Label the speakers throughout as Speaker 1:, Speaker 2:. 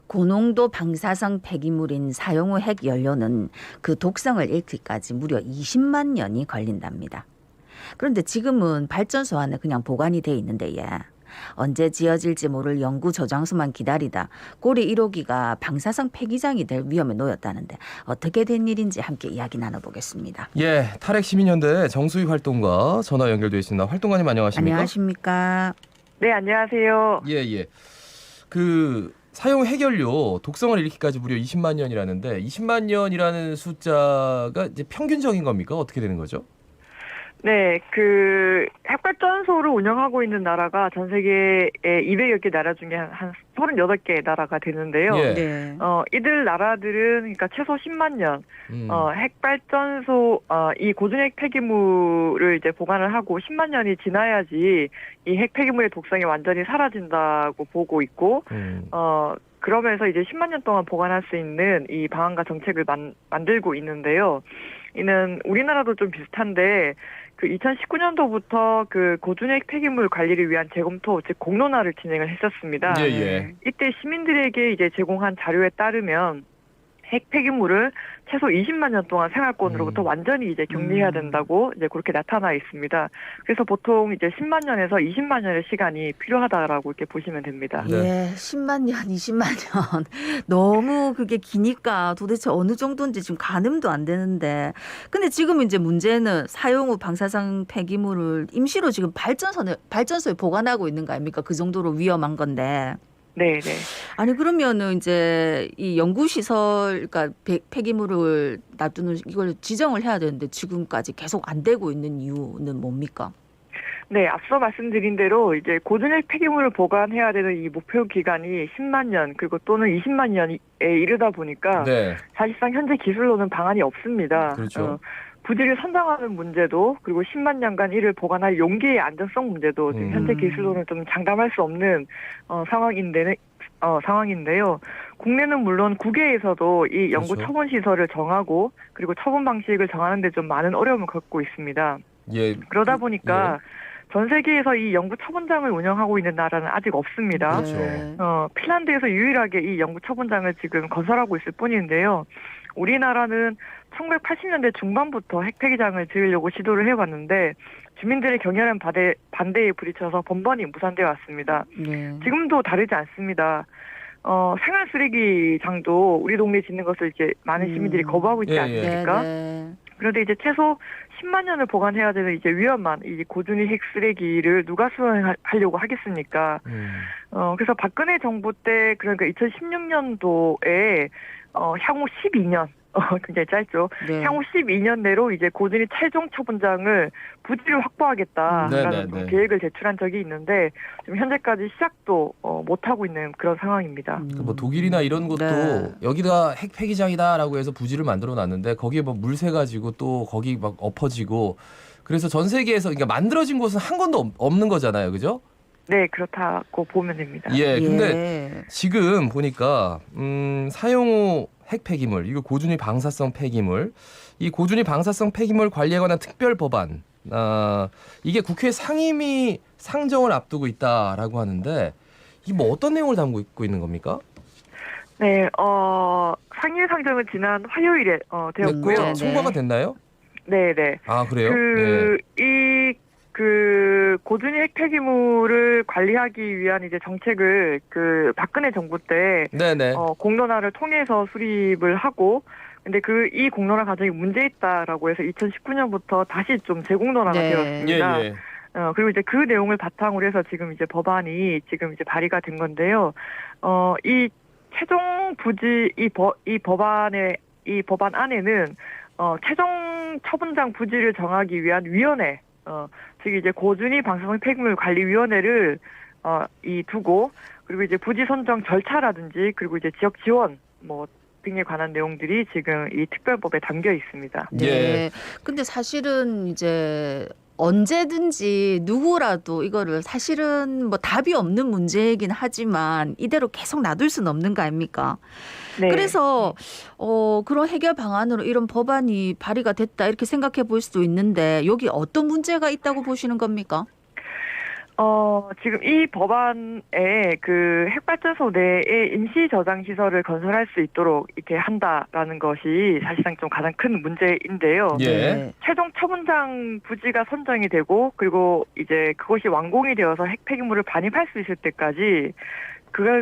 Speaker 1: 고농도 방사성 폐기물인 사용 후 핵 연료는 그 독성을 잃기까지 무려 20만 년이 걸린답니다. 그런데 지금은 발전소 안에 그냥 보관이 돼 있는데 언제 지어질지 모를 연구 저장소만 기다리다 고리 1호기가 방사성 폐기장이 될 위험에 놓였다는데 어떻게 된 일인지 함께 이야기 나눠보겠습니다.
Speaker 2: 예, 탈핵 시민연대 정수희 활동가 전화 연결돼 있습니다. 활동가님 안녕하십니까?
Speaker 1: 안녕하십니까?
Speaker 3: 네, 안녕하세요.
Speaker 2: 예. 그 사용 핵연료 독성을 잃기까지 무려 20만 년이라는데 20만 년이라는 숫자가 이제 평균적인 겁니까? 어떻게 되는 거죠?
Speaker 3: 네, 그 핵발전소를 운영하고 있는 나라가 전 세계에 200여 개 나라 중에 한 38개 나라가 되는데요.
Speaker 2: 예.
Speaker 1: 네.
Speaker 3: 이들 나라들은 그러니까 최소 10만 년
Speaker 2: 음.
Speaker 3: 핵발전소 이 고준핵 폐기물을 이제 보관을 하고 10만 년이 지나야지 이 핵 폐기물의 독성이 완전히 사라진다고 보고 있고 그러면서 이제 10만 년 동안 보관할 수 있는 이 방안과 정책을 만들고 있는데요. 이는 우리나라도 좀 비슷한데 그 2019년도부터 그 고준핵 폐기물 관리를 위한 재검토 즉 공론화를 진행을 했었습니다.
Speaker 2: 예.
Speaker 3: 이때 시민들에게 이제 제공한 자료에 따르면 핵 폐기물을 최소 20만 년 동안 생활권으로부터 완전히 이제 격리해야 된다고 이제 그렇게 나타나 있습니다. 그래서 보통 이제 10만 년에서 20만 년의 시간이 필요하다라고 이렇게 보시면 됩니다.
Speaker 2: 네.
Speaker 1: 예, 10만 년, 20만 년. 너무 그게 기니까 도대체 어느 정도인지 지금 가늠도 안 되는데. 근데 지금 이제 문제는 사용 후 방사성 폐기물을 임시로 지금 발전소에 보관하고 있는 거 아닙니까? 그 정도로 위험한 건데.
Speaker 3: 네.
Speaker 1: 아니 그러면은 이제 이 연구시설, 그러니까 폐기물을 놔두는 이걸 지정을 해야 되는데 지금까지 계속 안 되고 있는 이유는 뭡니까?
Speaker 3: 네, 앞서 말씀드린 대로 이제 고준핵 폐기물을 보관해야 되는 이 목표 기간이 10만 년 그리고 또는 20만 년에 이르다 보니까
Speaker 2: 네.
Speaker 3: 사실상 현재 기술로는 방안이 없습니다.
Speaker 2: 그렇죠.
Speaker 3: 부지를 선정하는 문제도 그리고 10만 년간 이를 보관할 용기의 안전성 문제도 지금 현재 기술로는 좀 장담할 수 없는 상황인데요. 국내는 물론 국외에서도 이 연구
Speaker 2: 그렇죠.
Speaker 3: 처분 시설을 정하고 그리고 처분 방식을 정하는 데 좀 많은 어려움을 겪고 있습니다.
Speaker 2: 예.
Speaker 3: 그러다 보니까 전 세계에서 이 연구 처분장을 운영하고 있는 나라는 아직 없습니다.
Speaker 2: 그렇죠.
Speaker 1: 네.
Speaker 3: 핀란드에서 유일하게 이 연구 처분장을 지금 건설하고 있을 뿐인데요. 우리나라는 1980년대 중반부터 핵 폐기장을 지으려고 시도를 해봤는데 주민들의 격렬한 반대에 부딪혀서 번번이 무산되어 왔습니다.
Speaker 1: 네.
Speaker 3: 지금도 다르지 않습니다. 생활 쓰레기장도 우리 동네에 짓는 것을 이제 많은 시민들이 거부하고 있지
Speaker 2: 예.
Speaker 3: 않습니까?
Speaker 1: 네.
Speaker 3: 그런데 이제 최소 10만 년을 보관해야 되는 이제 위험한 이 고준위 핵 쓰레기를 누가 수행하려고 하겠습니까? 그래서 박근혜 정부 때 그러니까 2016년도에 향후 12년 굉장히 짧죠.
Speaker 1: 네.
Speaker 3: 향후 12년 내로 이제 고준위 최종 처분장을 부지를 확보하겠다라는
Speaker 2: 네.
Speaker 3: 계획을 제출한 적이 있는데 지금 현재까지 시작도 못 하고 있는 그런 상황입니다.
Speaker 2: 뭐 독일이나 이런 곳도
Speaker 1: 네.
Speaker 2: 여기가 핵 폐기장이다라고 해서 부지를 만들어 놨는데 거기에 뭐 물 새가지고 또 거기 막 엎어지고 그래서 전 세계에서 그러니까 만들어진 곳은 한 건도 없는 거잖아요, 그죠?
Speaker 3: 네, 그렇다고 보면 됩니다.
Speaker 2: 예. 근데 지금 보니까 사용 후 핵 폐기물, 이거 고준위 방사성 폐기물, 이 고준위 방사성 폐기물 관리에 관한 특별 법안, 이게 국회 상임위 상정을 앞두고 있다라고 하는데 이게 뭐 어떤 내용을 담고 있는 겁니까?
Speaker 3: 네, 상임위 상정은 지난 화요일에 되었고요.
Speaker 1: 네.
Speaker 2: 통과가 됐나요?
Speaker 3: 네.
Speaker 2: 아 그래요?
Speaker 3: 그 고준위 핵 폐기물을 관리하기 위한 이제 정책을 그 박근혜 정부 때
Speaker 2: 네네.
Speaker 3: 공론화를 통해서 수립을 하고 근데 이 공론화 과정이 문제 있다라고 해서 2019년부터 다시 좀 재공론화가
Speaker 1: 네.
Speaker 3: 되었습니다.
Speaker 2: 예.
Speaker 3: 그리고 이제 그 내용을 바탕으로 해서 지금 이제 법안이 지금 이제 발의가 된 건데요. 이 최종 부지 이 법안 안에는 최종 처분장 부지를 정하기 위한 위원회 즉 이제 고준위 방사성 폐기물 관리위원회를 두고 그리고 이제 부지 선정 절차라든지 그리고 이제 지역 지원 등에 관한 내용들이 지금 이 특별법에 담겨 있습니다.
Speaker 1: 네. 근데 사실은 이제 언제든지 누구라도 이거를 사실은 뭐 답이 없는 문제이긴 하지만 이대로 계속 놔둘 수는 없는 거 아닙니까?
Speaker 3: 네.
Speaker 1: 그래서 그런 해결 방안으로 이런 법안이 발의가 됐다 이렇게 생각해 볼 수도 있는데 여기 어떤 문제가 있다고 보시는 겁니까?
Speaker 3: 지금 이 법안에 그 핵발전소 내에 임시 저장 시설을 건설할 수 있도록 이렇게 한다라는 것이 사실상 좀 가장 큰 문제인데요.
Speaker 2: 예.
Speaker 1: 네.
Speaker 3: 최종 처분장 부지가 선정이 되고 그리고 이제 그것이 완공이 되어서 핵 폐기물을 반입할 수 있을 때까지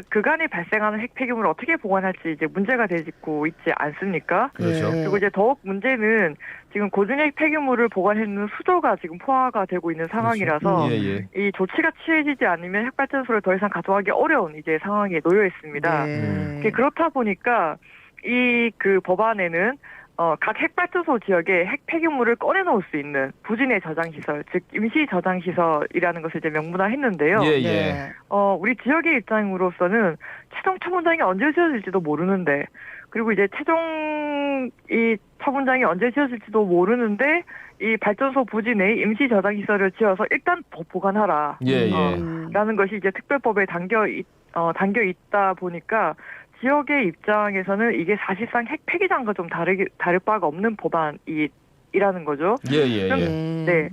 Speaker 3: 그간에 발생하는 핵 폐기물을 어떻게 보관할지 이제 문제가 되고 있지 않습니까?
Speaker 2: 그렇죠.
Speaker 1: 예.
Speaker 3: 그리고 이제 더욱 문제는 지금 고준핵 폐기물을 보관해놓는 수조가 지금 포화가 되고 있는 상황이라서
Speaker 2: 예, 예.
Speaker 3: 이 조치가 취해지지 않으면 핵발전소를 더 이상 가동하기 어려운 이제 상황에 놓여 있습니다.
Speaker 1: 네.
Speaker 3: 그렇다 보니까 이 그 법안에는 각 핵발전소 지역에 핵 폐기물을 꺼내놓을 수 있는 부진의 저장시설, 즉 임시 저장시설이라는 것을 이제 명문화했는데요.
Speaker 2: 예, 예.
Speaker 1: 네.
Speaker 3: 우리 지역의 입장으로서는 최종 처분장이 언제 지어질지도 모르는데, 그리고 이제 최종 이 처분장이 언제 지어질지도 모르는데 이 발전소 부지 내에 임시 저장시설을 지어서 일단 보관하라.
Speaker 2: 예, 예.
Speaker 3: 라는 것이 이제 특별법에 담겨 있다 보니까 지역의 입장에서는 이게 사실상 핵 폐기장과 좀 다를 바가 없는 법안이라는 거죠.
Speaker 2: 예, 예, 예.
Speaker 3: 네.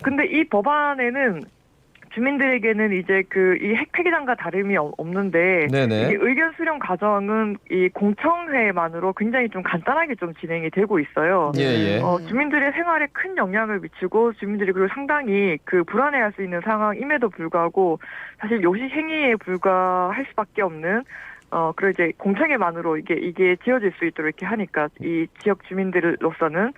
Speaker 3: 근데 이 법안에는 주민들에게는 이제 그 이 핵 폐기장과 다름이 없는데
Speaker 2: 네네.
Speaker 3: 이 의견 수렴 과정은 이 공청회만으로 굉장히 좀 간단하게 좀 진행이 되고 있어요.
Speaker 2: 예, 예.
Speaker 3: 주민들의 생활에 큰 영향을 미치고 주민들이 그리고 상당히 그 불안해할 수 있는 상황임에도 불구하고 사실 요식 행위에 불과할 수밖에 없는 그리고 이제 공청회만으로 이게 지어질 수 있도록 이렇게 하니까 이 지역 주민들로서는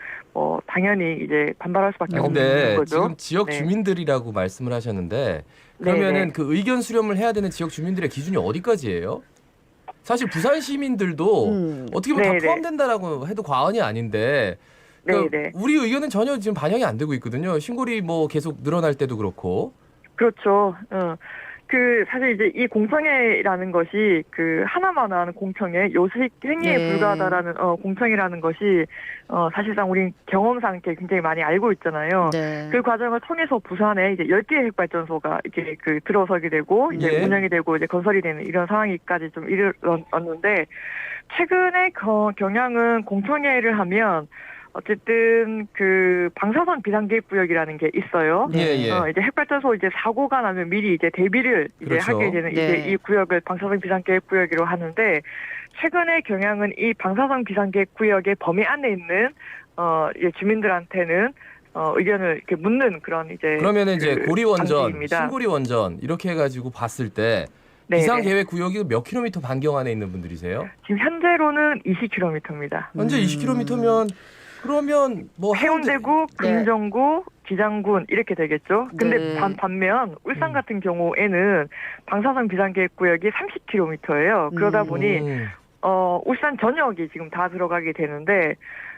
Speaker 3: 당연히 이제 반발할 수밖에 없는
Speaker 2: 근데
Speaker 3: 거죠.
Speaker 2: 지금 지역
Speaker 3: 네.
Speaker 2: 주민들이라고 말씀을 하셨는데 그러면은
Speaker 3: 네네.
Speaker 2: 그 의견 수렴을 해야 되는 지역 주민들의 기준이 어디까지예요? 사실 부산 시민들도 어떻게 보면
Speaker 3: 네네.
Speaker 2: 다 포함된다라고 해도 과언이 아닌데 그러니까
Speaker 3: 네네.
Speaker 2: 우리 의견은 전혀 지금 반영이 안 되고 있거든요. 신고리 뭐 계속 늘어날 때도 그렇고.
Speaker 3: 그렇죠. 사실 이제 이 공청회라는 것이 그 하나만한 공청회, 요식 행위에
Speaker 1: 네.
Speaker 3: 불과하다라는 공청회라는 것이 사실상 우리 경험상 이렇게 굉장히 많이 알고 있잖아요.
Speaker 1: 네.
Speaker 3: 그 과정을 통해서 부산에 이제 10개의 핵발전소가 이렇게 그 들어서게 되고 이제
Speaker 2: 예.
Speaker 3: 운영이 되고 이제 건설이 되는 이런 상황까지 좀 이르렀는데 최근의 경향은 공청회를 하면 어쨌든 그 방사선 비상계획구역이라는 게 있어요.
Speaker 2: 예, 예.
Speaker 3: 이제 핵발전소 이제 사고가 나면 미리 이제 대비를 이제
Speaker 2: 그렇죠.
Speaker 3: 하게 되는
Speaker 1: 네.
Speaker 3: 이제 이 구역을 방사선 비상계획구역으로 하는데 최근의 경향은 이 방사선 비상계획구역의 범위 안에 있는 이제 주민들한테는 의견을 이렇게 묻는 그런 이제
Speaker 2: 그러면은 이제
Speaker 3: 그
Speaker 2: 고리 원전,
Speaker 3: 방식입니다.
Speaker 2: 신고리 원전 이렇게 해가지고 봤을 때
Speaker 3: 네네.
Speaker 2: 비상 계획 구역이 몇 킬로미터 반경 안에 있는 분들이세요?
Speaker 3: 지금 현재로는 20km입니다.
Speaker 2: 현재 20킬로미터면 그러면 뭐
Speaker 3: 해운대구,
Speaker 1: 네.
Speaker 3: 금정구, 기장군 이렇게 되겠죠. 근데
Speaker 1: 네.
Speaker 3: 반면 울산 같은 경우에는 방사선 비상계획구역이 30km예요. 그러다 보니 울산 전역이 지금 다 들어가게 되는데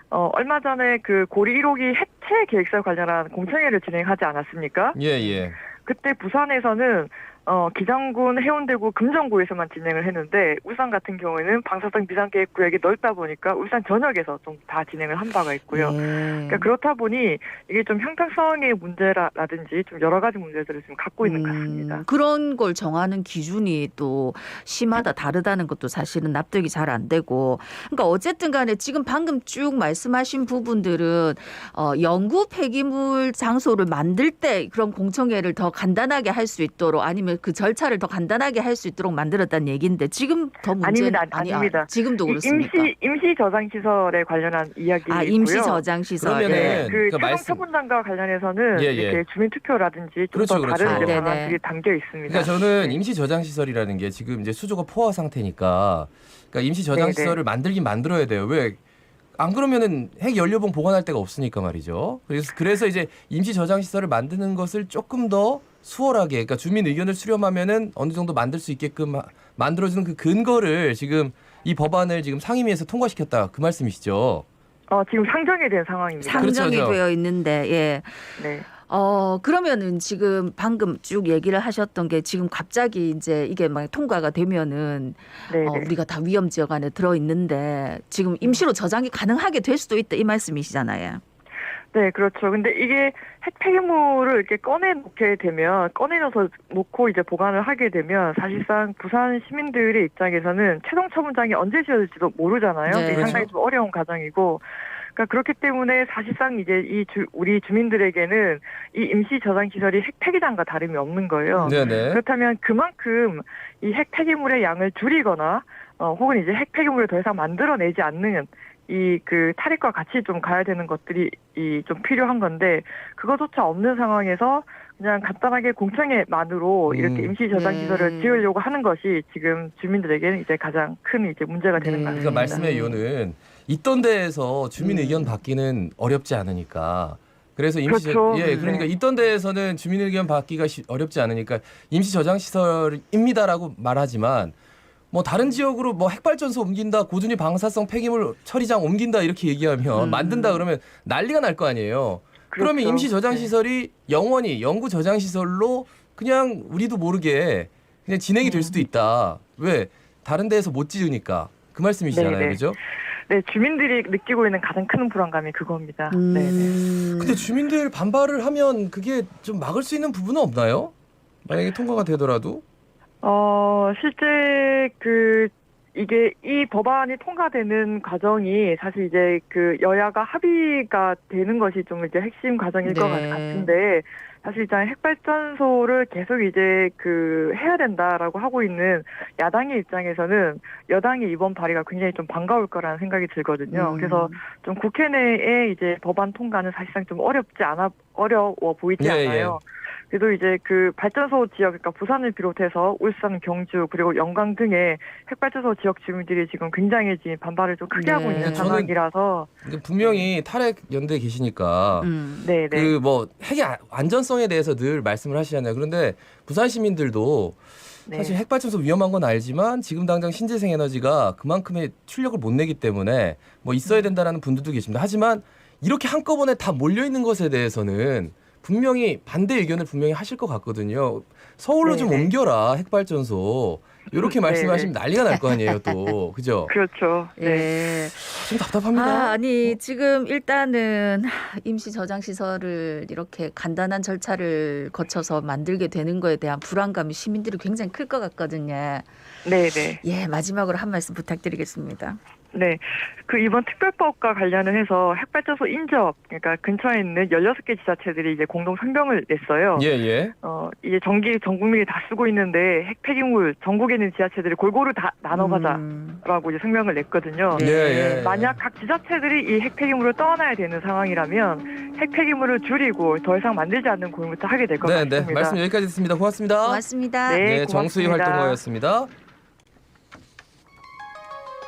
Speaker 3: 얼마 전에 그 고리 1호기 해체 계획서 관련한 공청회를 진행하지 않았습니까?
Speaker 2: 예, 예.
Speaker 3: 그때 부산에서는 기장군, 해운대구, 금정구에서만 진행을 했는데 울산 같은 경우에는 방사선 비상계획구역이 넓다 보니까 울산 전역에서 좀 다 진행을 한 바가 있고요. 그러니까 그렇다 보니 이게 좀 형평성의 문제라든지 좀 여러 가지 문제들을 지금 갖고 있는 것 같습니다.
Speaker 1: 그런 걸 정하는 기준이 또 시마다 다르다는 것도 사실은 납득이 잘 안 되고. 그러니까 어쨌든 간에 지금 방금 쭉 말씀하신 부분들은 영구 폐기물 장소를 만들 때 그런 공청회를 더 간단하게 할 수 있도록 아니면 그 절차를 더 간단하게 할 수 있도록 만들었다는 얘기인데 지금 더 문제는
Speaker 3: 아닙니다.
Speaker 1: 지금도 그렇습니까?
Speaker 3: 임시 저장 시설에 관련한 이야기고요.
Speaker 1: 임시 저장 시설.
Speaker 2: 그러면은
Speaker 3: 그
Speaker 2: 그러니까
Speaker 3: 최종 처분장과 관련해서는
Speaker 2: 예, 예.
Speaker 3: 이렇게 주민 투표라든지 좀
Speaker 2: 그렇죠,
Speaker 3: 더
Speaker 2: 그렇죠.
Speaker 3: 다른 이제
Speaker 1: 네네.
Speaker 3: 방안들이 담겨 있습니다.
Speaker 2: 그러니까 저는 임시 저장 시설이라는 게 지금 이제 수조가 포화 상태니까 그러니까 임시 저장
Speaker 3: 네네.
Speaker 2: 시설을 만들긴 만들어야 돼요. 왜? 안 그러면은 핵 연료봉 보관할 데가 없으니까 말이죠. 그래서 이제 임시 저장 시설을 만드는 것을 조금 더 수월하게, 그러니까 주민 의견을 수렴하면은 어느 정도 만들 수 있게끔 만들어주는 그 근거를 지금 이 법안을 지금 상임위에서 통과시켰다 그 말씀이시죠?
Speaker 3: 지금 상정이 된 상황입니다.
Speaker 1: 상정이
Speaker 2: 그렇죠.
Speaker 1: 되어 있는데 예.
Speaker 3: 네.
Speaker 1: 그러면은 지금 방금 쭉 얘기를 하셨던 게 지금 갑자기 이제 이게 막 통과가 되면은
Speaker 3: 네.
Speaker 1: 우리가 다 위험 지역 안에 들어 있는데 지금 임시로 저장이 가능하게 될 수도 있다 이 말씀이시잖아요.
Speaker 3: 네, 그렇죠. 근데 이게 핵 폐기물을 이렇게 꺼내놓고 놓고 이제 보관을 하게 되면 사실상 부산 시민들의 입장에서는 최종 처분장이 언제 지어질지도 모르잖아요.
Speaker 1: 네.
Speaker 3: 이게
Speaker 2: 그렇죠.
Speaker 3: 상당히 좀 어려운 과정이고 그러니까 그렇기 때문에 사실상 이제 우리 주민들에게는 이 임시 저장 시설이 핵 폐기장과 다름이 없는 거예요.
Speaker 2: 네네.
Speaker 3: 그렇다면 그만큼 이 핵 폐기물의 양을 줄이거나 혹은 이제 핵 폐기물을 더 이상 만들어내지 않는 이 그 탈핵과 같이 좀 가야 되는 것들이 좀 필요한 건데 그거조차 없는 상황에서 그냥 간단하게 공청회만으로 이렇게 임시 저장 시설을 지으려고 하는 것이 지금 주민들에게는 이제 가장 큰 이제 문제가 되는 것 같습니다.
Speaker 2: 그러니까 말씀의 이유는 있던 데에서 주민 의견 받기는 어렵지 않으니까. 그래서 임시
Speaker 3: 그렇죠.
Speaker 2: 그러니까
Speaker 3: 네.
Speaker 2: 있던 데에서는 주민 의견 받기가 어렵지 않으니까 임시 저장 시설입니다라고 말하지만 뭐 다른 지역으로 뭐 핵발전소 옮긴다, 고준위 방사성 폐기물 처리장 옮긴다 이렇게 얘기하면 만든다 그러면 난리가 날 거 아니에요. 그러면
Speaker 3: 그렇죠.
Speaker 2: 임시 저장 시설이 영원히 영구 저장 시설로 그냥 우리도 모르게 그냥 진행이 될 수도 있다. 왜? 다른 데에서 못 지으니까. 그 말씀이시잖아요.
Speaker 3: 네네.
Speaker 2: 그죠?
Speaker 3: 네, 주민들이 느끼고 있는 가장 큰 불안감이 그겁니다. 네.
Speaker 2: 근데 주민들 반발을 하면 그게 좀 막을 수 있는 부분은 없나요? 만약에 통과가 되더라도?
Speaker 3: 실제 이게 이 법안이 통과되는 과정이 사실 이제 여야가 합의가 되는 것이 좀 이제 핵심 과정일 것 같은데 사실 일단 핵발전소를 계속 이제 해야 된다라고 하고 있는 야당의 입장에서는 여당의 이번 발의가 굉장히 좀 반가울 거라는 생각이 들거든요. 그래서 좀 국회 내에 이제 법안 통과는 사실상 좀 어려워 보이지 않아요. 그래도 이제 발전소 지역, 그러니까 부산을 비롯해서 울산, 경주 그리고 영광 등의 핵발전소 지역 주민들이 지금 굉장히 지금 반발을 좀 크게 하고 있는 상황이라서
Speaker 2: 분명히 탈핵 연대에 계시니까
Speaker 3: 네네.
Speaker 2: 핵의 안전성에 대해서 늘 말씀을 하시잖아요. 그런데 부산 시민들도 사실 핵발전소 위험한 건 알지만 지금 당장 신재생 에너지가 그만큼의 출력을 못 내기 때문에 뭐 있어야 된다라는 분들도 계십니다. 하지만 이렇게 한꺼번에 다 몰려 있는 것에 대해서는 분명히 반대 의견을 분명히 하실 것 같거든요. 서울로 좀 옮겨라 핵발전소. 이렇게 말씀하시면 난리가 날 거 아니에요, 또. 그죠?
Speaker 3: 그렇죠. 네.
Speaker 2: 좀 답답합니다.
Speaker 1: 아니 지금 일단은 임시 저장 시설을 이렇게 간단한 절차를 거쳐서 만들게 되는 거에 대한 불안감이 시민들이 굉장히 클 것 같거든요.
Speaker 3: 네네.
Speaker 1: 예, 마지막으로 한 말씀 부탁드리겠습니다.
Speaker 3: 네. 이번 특별법과 관련을 해서 핵발전소 인접, 그러니까 근처에 있는 16개 지자체들이 이제 공동 성명을 냈어요.
Speaker 2: 예.
Speaker 3: 이제 전 국민이 다 쓰고 있는데 핵 폐기물 전국에 있는 지자체들이 골고루 다 나눠가자라고 이제 성명을 냈거든요.
Speaker 2: 예.
Speaker 3: 만약 각 지자체들이 이 핵 폐기물을 떠나야 되는 상황이라면 핵 폐기물을 줄이고 더 이상 만들지 않는 고민부터 하게 될 것 같습니다.
Speaker 2: 말씀 여기까지 듣습니다. 고맙습니다.
Speaker 1: 고맙습니다.
Speaker 3: 네,
Speaker 2: 정수희
Speaker 3: 고맙습니다.
Speaker 2: 활동가였습니다.